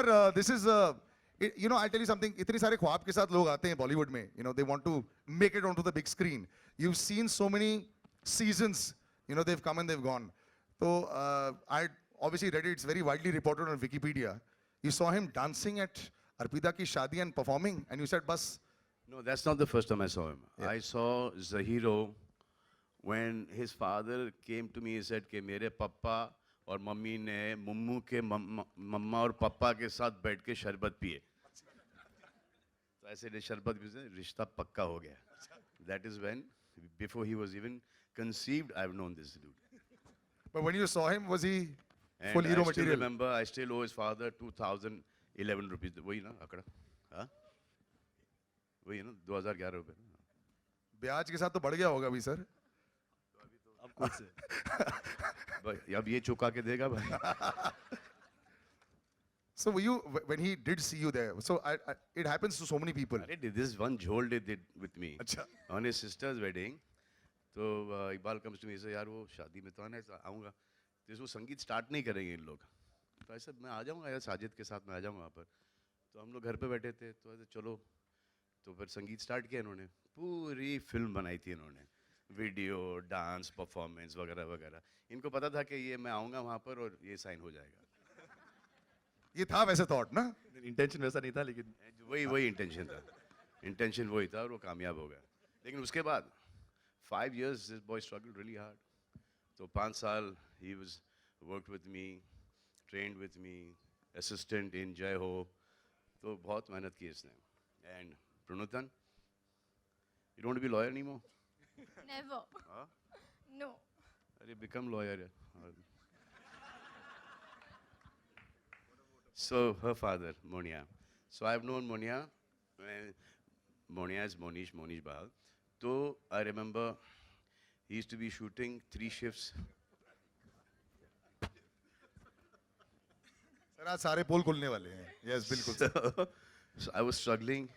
sir, this is, you know, I'll tell you something. इतने सारे ख्वाब के साथ लोग आते हैं Bollywood में. You know, they want to make it onto the big screen. You've seen so many seasons. You know, they've come and they've gone. So I obviously read it. It's very widely reported on Wikipedia. You saw him dancing at Arpita ki shadi and performing, and you said, "Bas." No, that's not the first time I saw him. I saw Zahiro when his father came to me. He said कि मेरे पापा और mummy ने मुम्मू के मम्मा और पापा के साथ बैठ के शरबत पिए. तो ऐसे शरबत पीने रिश्ता पक्का हो गया. That is when, before he was even conceived, I've known this dude. But when you saw him, was he And full hero I still material? remember, I still owe his father 2011 rupees. वही ना आंकड़ा? हाँ? वही ना 2011 रुपए. ब्याज के साथ तो बढ़ गया होगा अभी सर. अब खुद से. भाई अब ये चुका के देगा भाई. So were you, when he did see you there, so it happens to so many people. अरे this one jhol they did with me अच्छा. on his sister's wedding. तो Iqbal comes to me, say यार वो शादी में तो आना है, आऊँगा. तो इसको संगीत स्टार्ट नहीं करेंगे इन लोग. तो ऐसा मैं आ जाऊँगा यार, साजिद के साथ मैं आ जाऊँगा वहाँ पर. तो हम लोग घर पे बैठे थे, तो ऐसे चलो. तो फिर संगीत स्टार्ट किया इन्होंने. पूरी फिल्म बनाई थी इन्होंने. वीडियो, डांस, परफॉर्मेंस वगैरह वगैरह. इनको पता था कि ये मैं आऊँगा वहाँ पर और ये साइन हो जाएगा. ये था वैसे थॉट ना. इंटेंशन वैसा नहीं था लेकिन वही इंटेंशन था. इंटेंशन वही था और वो कामयाब हो गया. लेकिन उसके बाद 5 years this boy struggled really hard. तो 5 साल he was worked with me, trained with me, assistant in Jai Ho. तो बहुत मेहनत की इसने. And Pranutan, you don't want to be lawyer anymore? Never. Huh? No. अरे become lawyer. So her father, Monia. So I've known Monia. Monia is Monish Bahal. So I remember he used to be shooting 3 shifts. Sir आज सारे पोल खुलने वाले हैं. Yes, बिल्कुल. So I was struggling.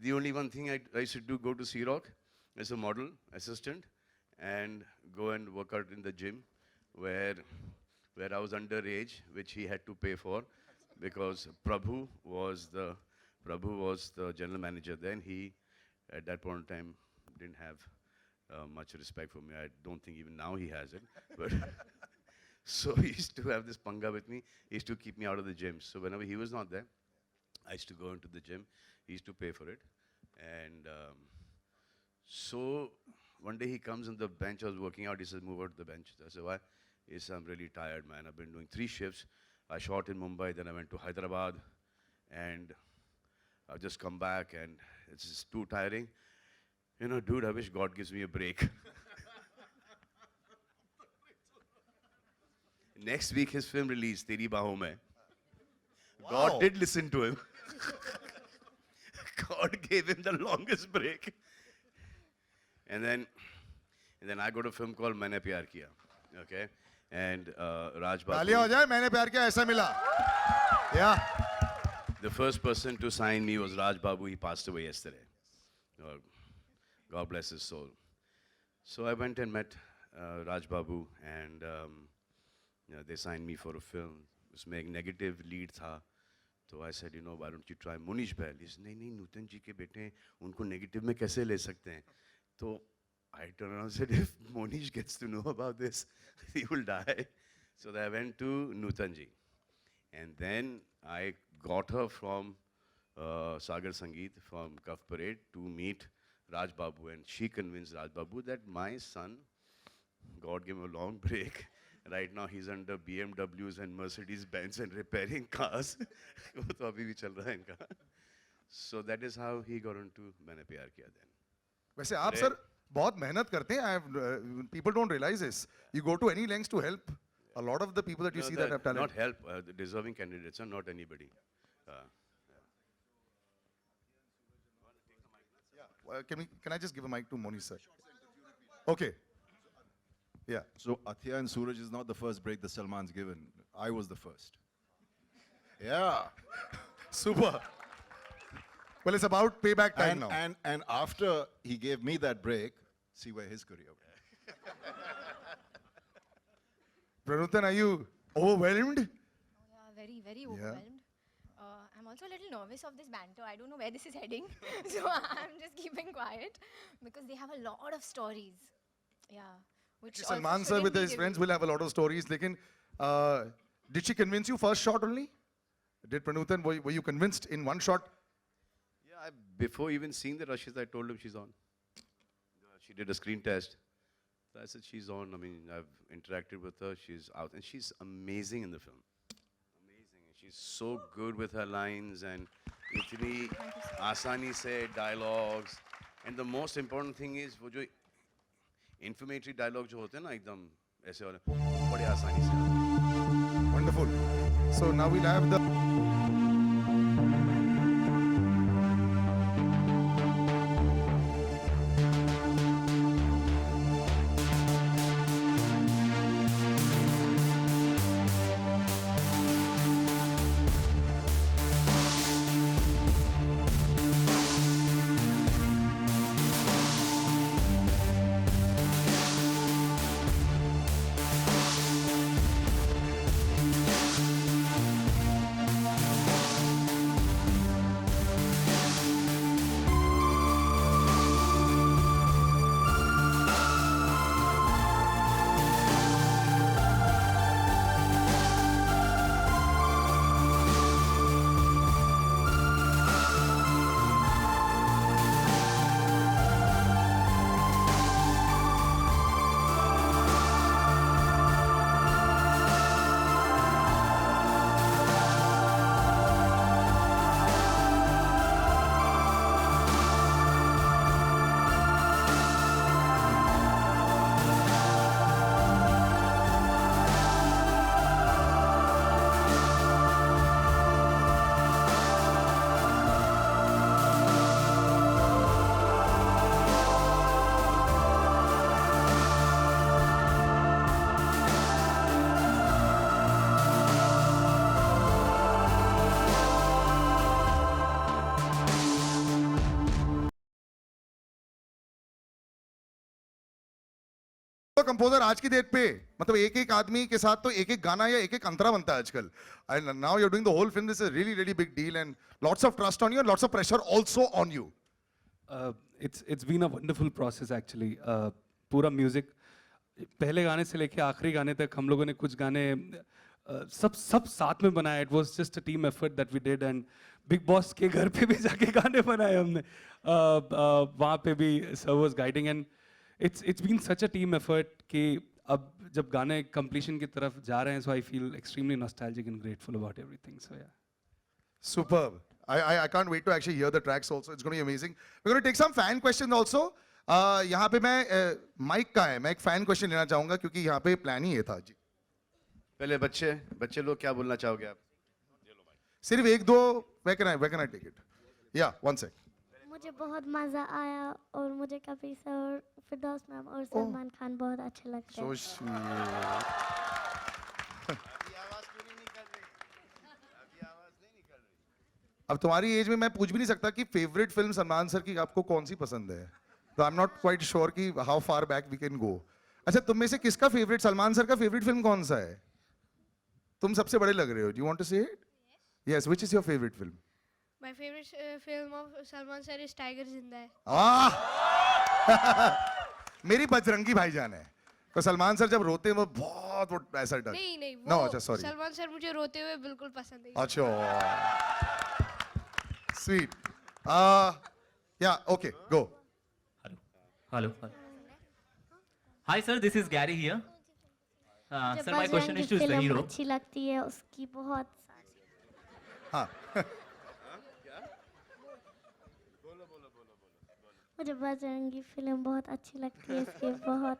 The only one thing I used to do, go to Sea Rock as a model assistant and go and work out in the gym where I was underage, which he had to pay for because Prabhu was the general manager then. He, at that point in time, didn't have much respect for me. I don't think even now he has it. But so he used to have this panga with me. He used to keep me out of the gym. So whenever he was not there, I used to go into the gym. He used to pay for it. And so one day he comes on the bench. I was working out. He says, move out to the bench. I said, why? He said, I'm really tired, man. I've been doing 3 shifts. I shot in Mumbai, then I went to Hyderabad. And I've just come back and it's just too tiring. You know, dude, I wish God gives me a break. Next week, his film released, Teri Baahon Mein. God did listen to him. God gave him the longest break. And then I got a film called Maine Pyar Kiya. Okay? And Raj Babu. तालियां हो जाए. मैंने प्यार किया ऐसा मिला. Yeah. The first person to sign me was Raj Babu. He passed away yesterday. God bless his soul. So I went and met Raj Babu and they signed me for a film. उसमें एक negative lead था. So I said, you know, why don't you try Monish Bahl? He said, नहीं, नूतन जी के बेटे उनको negative में कैसे ले सकते हैं? तो I turned around and said, if Monish gets to know about this, he will die. So I went to Nutan ji. And then I got her from Sagar Sangeet, from Kaf Parade, to meet Raj Babu. And she convinced Raj Babu that my son, God gave him a long break. Right now he's under BMWs and Mercedes-Benz and repairing cars. वो तो अभी भी चल रहा है इनका. So that is how he got into मैंने प्यार किया then. वैसे आप सर बहुत मेहनत करते हैं. People don't realize this. You go to any lengths to help a lot of the people that you see that have talent. Not help, the deserving candidates, not anybody. Can I just give a mic to Monish sir? Okay. Yeah. So Athia and Suraj is not the first break the Salman's given. I was the first. Yeah. Super. Well, it's about payback time now. And after he gave me that break, see where his career went. Pranutan, are you overwhelmed? Yeah, very, very overwhelmed. I'm also a little nervous of this banter. I don't know where this is heading. So I'm just keeping quiet because they have a lot of stories. Yeah. Which also Salman sir shouldn't with be his friends revealed. will have a lot of stories. Lekin, did she convince you first shot only? Did Pranutan, were you convinced in one shot? Yeah, before even seeing the rushes, I told him she's on. She did a screen test. So I said, she's on. I mean, I've interacted with her. She's out. And she's amazing in the film. Amazing. And she's so good with her lines and itni asani se dialogues. And the most important thing is, वो जो inflammatory dialogue जो होते हैं ना एकदम ऐसे वाले बड़े आसानी से आते हैं. Wonderful. So now we'll have the. Composer आज की डेट पे मतलब एक एक आदमी के साथ तो एक एक गाना या एक एक अंतरा बनता है आजकल and now you are doing the whole film this is really really big deal and lots of trust on you and lots of pressure also on you It's been a wonderful process actually. पूरा music पहले गाने से लेके आखिरी गाने तक हम लोगों ने कुछ गाने सब साथ में बनाया. It was just a team effort that we did and Bigg Boss के घर पे भी जाके गाने बनाए हमने. वहाँ पे भी sir was guiding and it's been such a team effort कि अब जब गाने completion की तरफ जा रहे हैं, so I feel extremely nostalgic and grateful about everything. So yeah. Superb. I can't wait to actually hear the tracks also. It's going to be amazing. We're going to take some fan questions also. यहाँ पे मैं mic का है मैं एक fan question लेना चाहूंगा क्योंकि यहाँ पे प्लान ही ये था जी. पहले बच्चे लोग क्या बोलना चाहोगे आप? सिर्फ एक दो where can I take it? Yeah, one sec. मुझे बहुत मज़ा आया और मुझे कपिल सर फिरदौस मैम और सलमान खान बहुत अच्छे लगते हैं. So sweet. अब तुम्हारी एज में मैं पूछ भी नहीं सकता कि फेवरेट फिल्म सलमान सर की आपको कौन सी पसंद है. तो I am not quite sure कि how far back we can go. अच्छा तुम में से किसका फेवरेट सलमान सर का फेवरेट फिल्म कौन सा है? तुम सबसे बड़े लग रहे हो. Do you want to say it? Yes, which is your favourite film? My favorite film of Salman sir is Tiger Zinda Hai. मेरी बजरंगी भाईजान है. तो सलमान सर जब रोते हैं वो बहुत वो ऐसा डर. नहीं No, वो अच्छा, sorry. सलमान सर मुझे रोते हुए बिल्कुल पसंद नहीं. अच्छा. Sweet. Yeah, okay, go. Hello. Hi sir, this is Gary here. मुझे Sir, my question Bajrangi is to film Zahiro. अच्छी लगती है उसकी बहुत हाँ. मुझे बजरंगी फिल्म बहुत अच्छी लगती है इसकी बहुत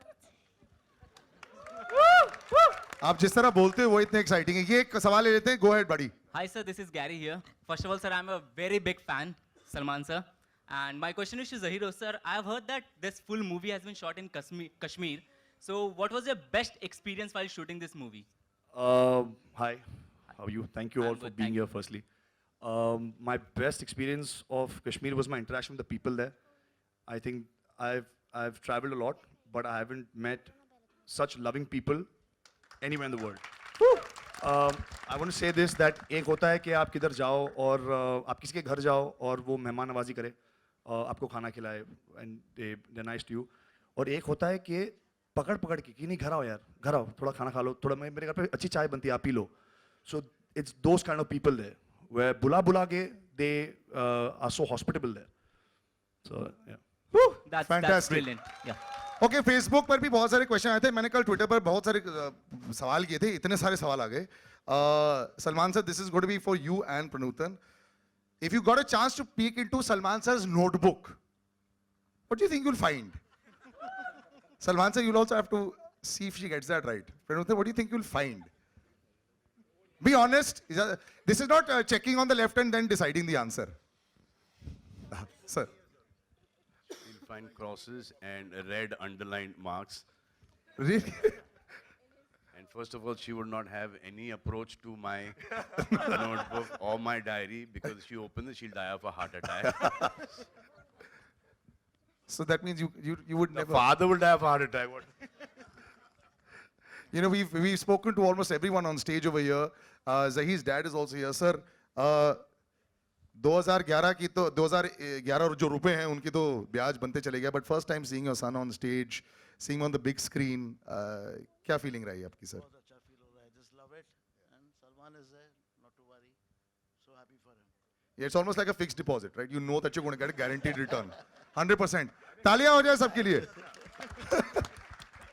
आप जिस तरह बोलते हो वो इतने एक्साइटिंग है. ये एक सवाल ले लेते हैं. गो अहेड बड़ी. Hi sir, this is Gary here. First of all, sir, I'm a very big fan, Salman sir. And my question is to Zahiro sir. I have heard that this full movie has been shot in Kashmir. So, what was your best experience while shooting this movie? Hi, how are you? Thank you all I'm for good, being thank here, firstly. My best experience of Kashmir was my interaction with the people there. I think I've traveled a lot, but I haven't met such loving people anywhere in the world. I want to say this that एक होता है कि आप किधर जाओ और आप किसी के घर जाओ और वो मेहमान नवाजी करे, आपको खाना खिलाए and they nice to you, और एक होता है कि पकड़ पकड़ के कि नहीं घर आओ यार, घर आओ, थोड़ा खाना खा लो, थोड़ा मेरे घर पे अच्छी चाय बनती है आप पी लो. So it's those kind of people there where बुला बुला के they are so hospitable there. So yeah. That's Fantastic. brilliant. Yeah. Okay Facebook पर भी बहुत सारे क्वेश्चन आए थे. मैंने कल ट्विटर पर बहुत सारे सवाल किए थे, इतने सारे सवाल आ गए. Salman sir, this is going to be for you and Pranutan. If you got a chance to peek into Salman sir's notebook, what do you think you'll find? Salman sir, you'll also have to see if she gets that right. Pranuthan, what do you think you'll find? Be honest. This is not checking on the left and then deciding the answer. Sir. You'll find crosses and red underlined marks. Really? And first of all, she would not have any approach to my notebook or my diary, because if she opens it, she'll die of a heart attack. So that means you would The never. father will die of a heart attack. What? You know, we've spoken to almost everyone on stage over here. Zahi's dad is also here. Sir, 2011 की तो 2011 जो रुपए हैं उनकी तो ब्याज बनते चले गए. But first time seeing your son on stage, seeing him on the big screen, क्या feeling रही आपकी सर? बहुत अच्छा फील हो रहा है. Just love it. And Salman is there, not to worry. So happy for him. Yeah, it's almost like a fixed deposit, right? You know that you're going to get a guaranteed return. 100%. तालियां हो जाए सबके लिए.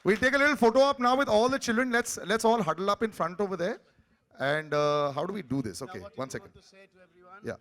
We'll take a little photo op now with all the children. Let's all huddle up in front over there. And how do we do this? Okay, Now, what one you second. want to say to everyone? Yeah.